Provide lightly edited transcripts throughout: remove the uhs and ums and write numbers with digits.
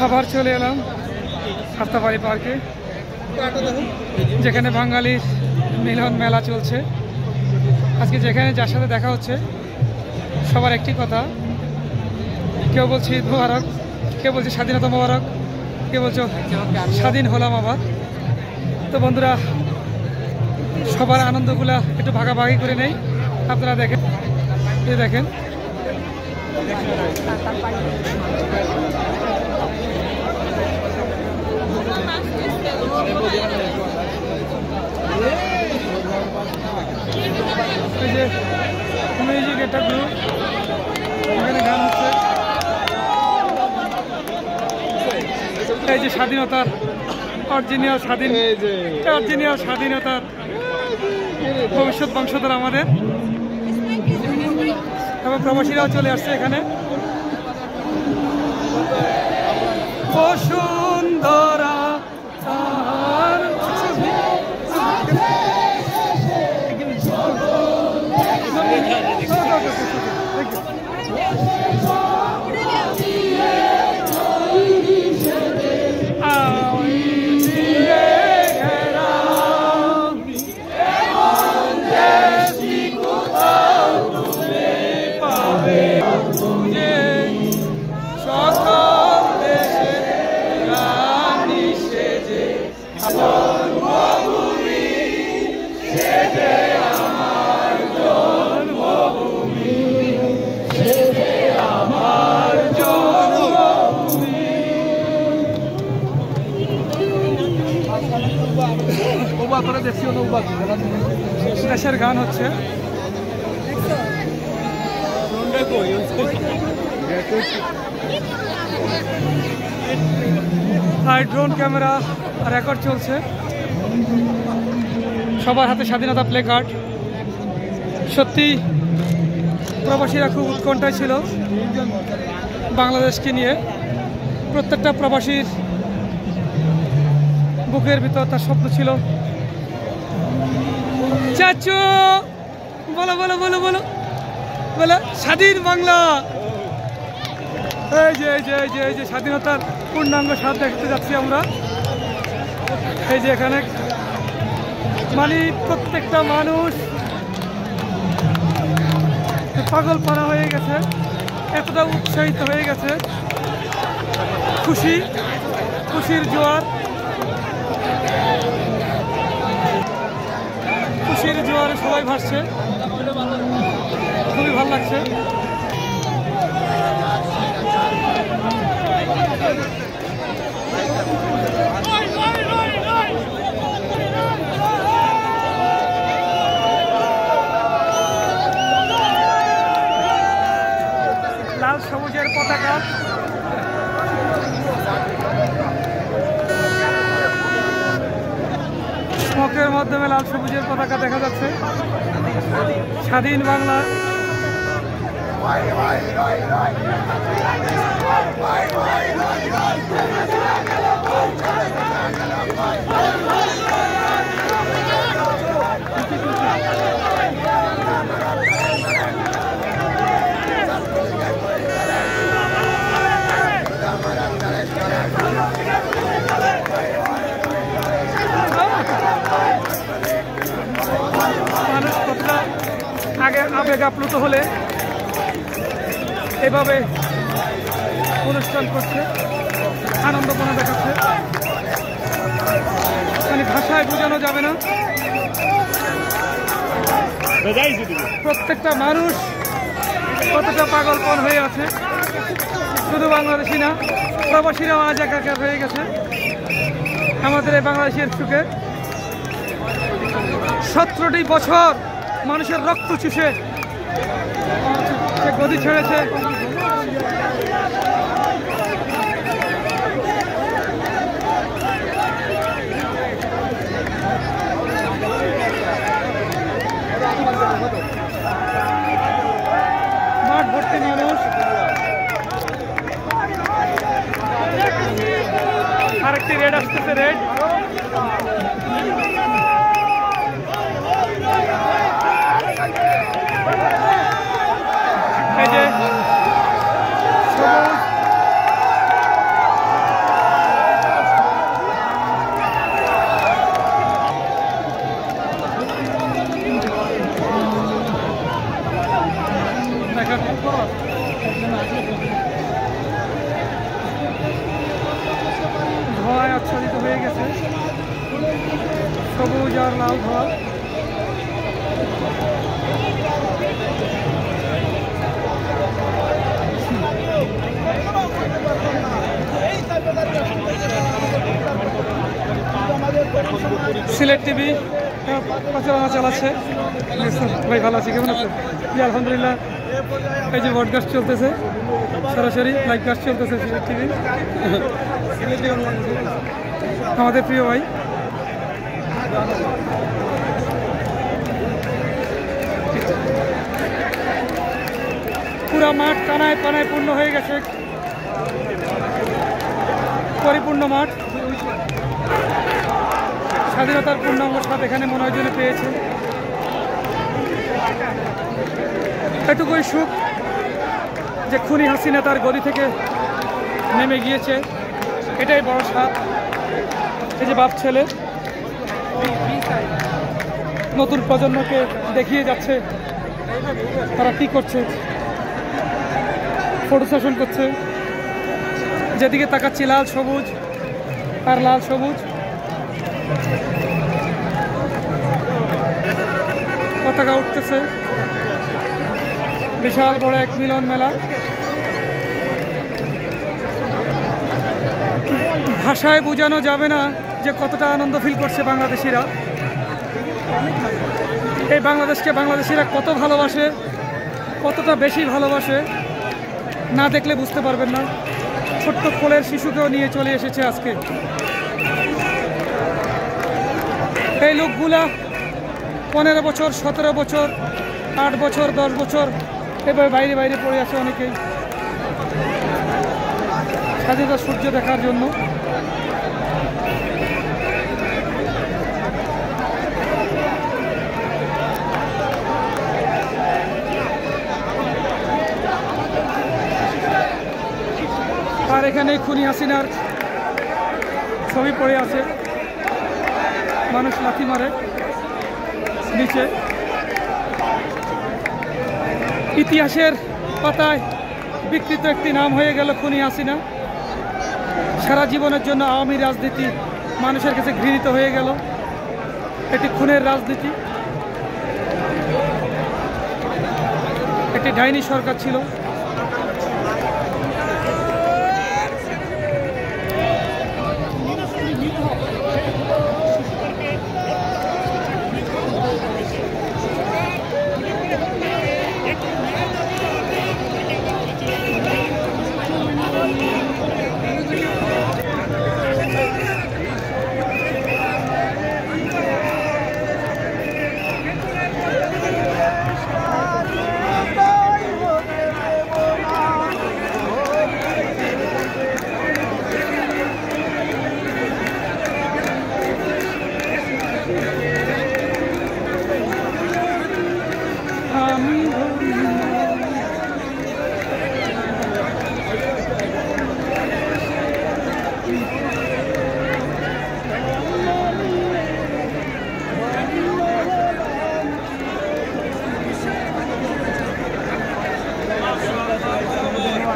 আবার চলে এলাম হাফতাবাড়ি পার্কে, যেখানে বাঙালির মিলন মেলা চলছে। আজকে যেখানে যার সাথে দেখা হচ্ছে সবার একটি কথা, কেউ বলছে ঈদ মোবারক, কেউ বলছে স্বাধীনতা মোবারক, কেউ বলছে স্বাধীন হলাম আবার। তো বন্ধুরা, সবার আনন্দগুলা একটু ভাগাভাগি করে নেই। আপনারা দেখেন, এই দেখেন এই যে মিউজিক, একটা গ্রুপ, এখানে গান হচ্ছে। এই যে স্বাধীনতার অরিজিনাল স্বাধীনতার ভবিষ্যৎ বংশধর আমাদের, এবং প্রবাসীরাও চলে আসছে এখানে। বসুন্ধরা দেশের গান হচ্ছে। আর ড্রোন ক্যামেরা রেকর্ড চলছে। সবার হাতে স্বাধীনতা প্লে কার্ড। সত্যি প্রবাসীরা খুব উৎকণ্ঠায় ছিল বাংলাদেশকে নিয়ে। প্রত্যেকটা প্রবাসীর বুকের ভিতর তার স্বপ্ন ছিল, চাচু বলো বলো বলো বলো বলো স্বাধীন বাংলা। এই যে এই যে এই যে এই যে স্বাধীনতার পূর্ণাঙ্গ স্বাদ দেখতে যাচ্ছি আমরা। এই যে এখানে মানে প্রত্যেকটা মানুষ পাগল পারা হয়ে গেছে, এতটা উৎসাহিত হয়ে গেছে। খুশির জোয়ার, খুশির জোয়ারে সবাই ভাসছে, খুবই ভালো লাগছে। লাল সবুজের পতাকা, স্মোকের মাধ্যমে লাল সবুজের পতাকা দেখা যাচ্ছে। স্বাধীন বাংলা। মানুষ কতটা আবেগ আপ্লুত হলে এভাবে অনুষ্ঠান করছে, আনন্দপনা দেখাচ্ছে, মানে ভাষায় বোঝানো যাবে না। প্রত্যেকটা মানুষ কতটা পাগলপন হয়ে আছে। শুধু বাংলাদেশি না, প্রবাসীরাও আজ একাকার হয়ে গেছে আমাদের এই বাংলাদেশের সুখে। 17টি বছর মানুষের রক্ত চুষে গদি ছেড়েছে। মাঠ ভর্তি মানুষ। আরেকটি রেড আসতেছে, রেড। এই যে সবুজ যাওয়ার লাল ধোয়া। সিলেট টিভি প্রচারণা চালাচ্ছে। ভাই ভালো আছি, কেমন আছেন? জি আলহামদুলিল্লাহ। এই যে ব্রডকাস্ট চলতেছে, সরাসরি লাইভ কাস্ট চলতেছে সিলেট টিভি। আমাদের প্রিয় ভাই পুরা মাঠ কানায় পানায় পূর্ণ হয়ে গেছে, পরিপূর্ণ মাঠ। স্বাধীনতার পূর্ণাঙ্গ স্বাদ এখানে মনে হয় যেন পেয়েছে। এটুকুই সুখ যে খুনি হাসিনা তার গদি থেকে নেমে গিয়েছে, এটাই বড় স্বাদ। এই যে বাপ ছেলে নতুন প্রজন্মকে দেখিয়ে যাচ্ছে তারা কি করছে, ফটো সেশন করছে। যেদিকে তাকাচ্ছি লাল সবুজ আর লাল সবুজ, পতাকা উঠতেছে। বিশাল বড় এক মিলন মেলা, ভাষায় বোঝানো যাবে না যে কতটা আনন্দ ফিল করছে বাংলাদেশিরা। এই বাংলাদেশকে বাংলাদেশিরা কত ভালোবাসে, কতটা বেশি ভালোবাসে, না দেখলে বুঝতে পারবেন না। ছোট্ট কোলের শিশুকেও নিয়ে চলে এসেছে আজকে। এই লোকগুলা 15 বছর, 17 বছর, 8 বছর, 10 বছর এবার বাইরে বাইরে পড়ে আছে অনেকেই স্বাধীনতা সূর্য দেখার জন্য। আর এখানে খুনি হাসিনার ছবি পড়ে আছে, মানুষ লাথি মারে নিচে। ইতিহাসের পাতায় বিকৃত একটি নাম হয়ে গেল খুনি হাসিনা। সারা জীবনের জন্য আওয়ামী রাজনীতি মানুষের কাছে ঘৃণিত হয়ে গেল। এটি খুনের রাজনীতি, একটি ডাইনি সরকার ছিল।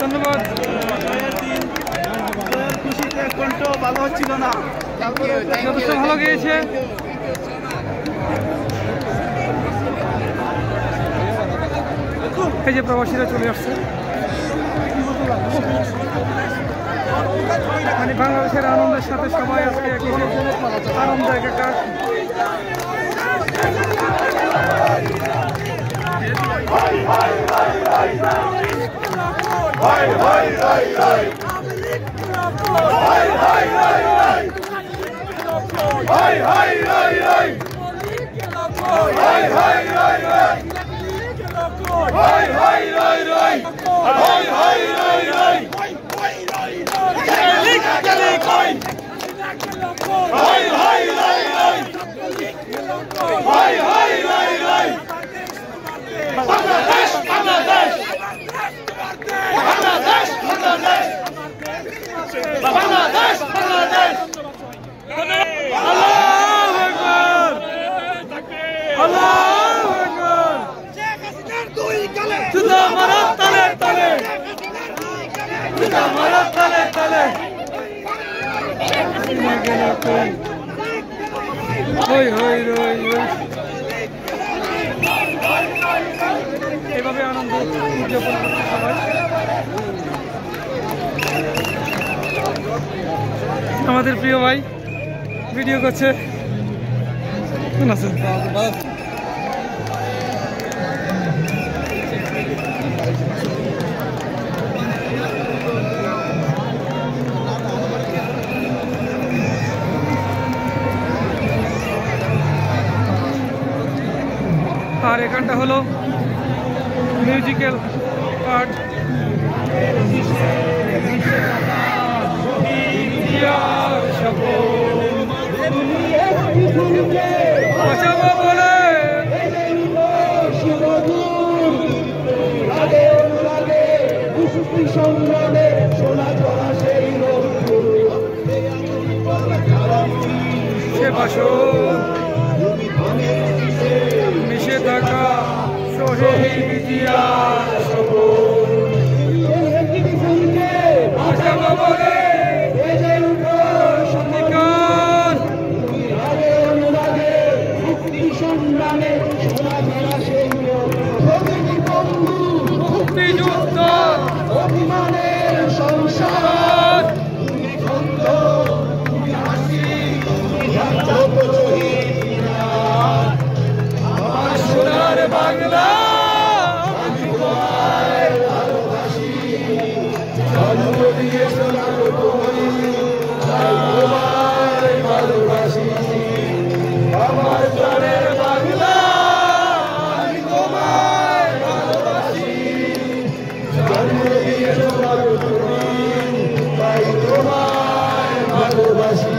ধন্যবাদ। খুশিতে কণ্ঠ ভালো হচ্ছিল না, যথেষ্ট ভালো গিয়েছে। এই যে প্রবাসীরা চলে আসছে, মানে বাংলাদেশের আনন্দের সাথে সবাই আজকে আনন্দ একাকার। হই হই রই রই। এভাবে আনন্দ উদযাপন করছে সবাই। আমাদের প্রিয় ভাই ভিডিও করছে। কেমন আছেন? আর এখানটা হলো মিউজিক্যাল পার্ট। মিশে থাকা শহীদ ইতিহাস মুক্তিযুদ্ধ অভিমানের সংসার সোনার বাংলা আমার প্রাণের বাংলা আমি তোমায় ভালোবাসি। জন্ম দিয়েছো তাই তোমায় ভালোবাসি।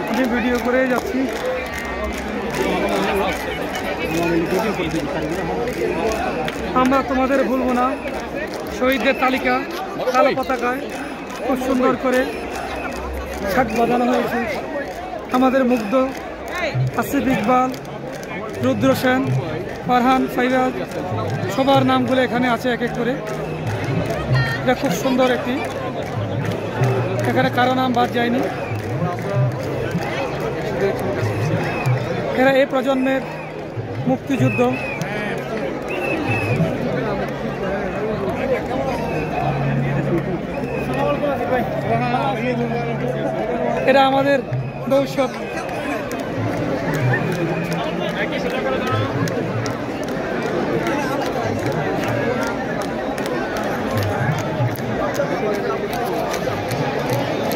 আমি ভিডিও করে যাচ্ছি। আমরা তোমাদের ভুলব না। শহীদদের তালিকা কালো পতাকায় খুব সুন্দর করে শাক বাঁধানো হয়েছে। আমাদের মুগ্ধ, আসিফ ইকবাল, রুদ্র সেন, ফারহান, ফাইরাজ সবার নামগুলো এখানে আছে এক এক করে। এটা খুব সুন্দর একটি, এখানে কারো নাম বাদ যায়নি। এরা এই প্রজন্মের মুক্তিযুদ্ধ। এরা আমাদের ভবিষ্যৎ।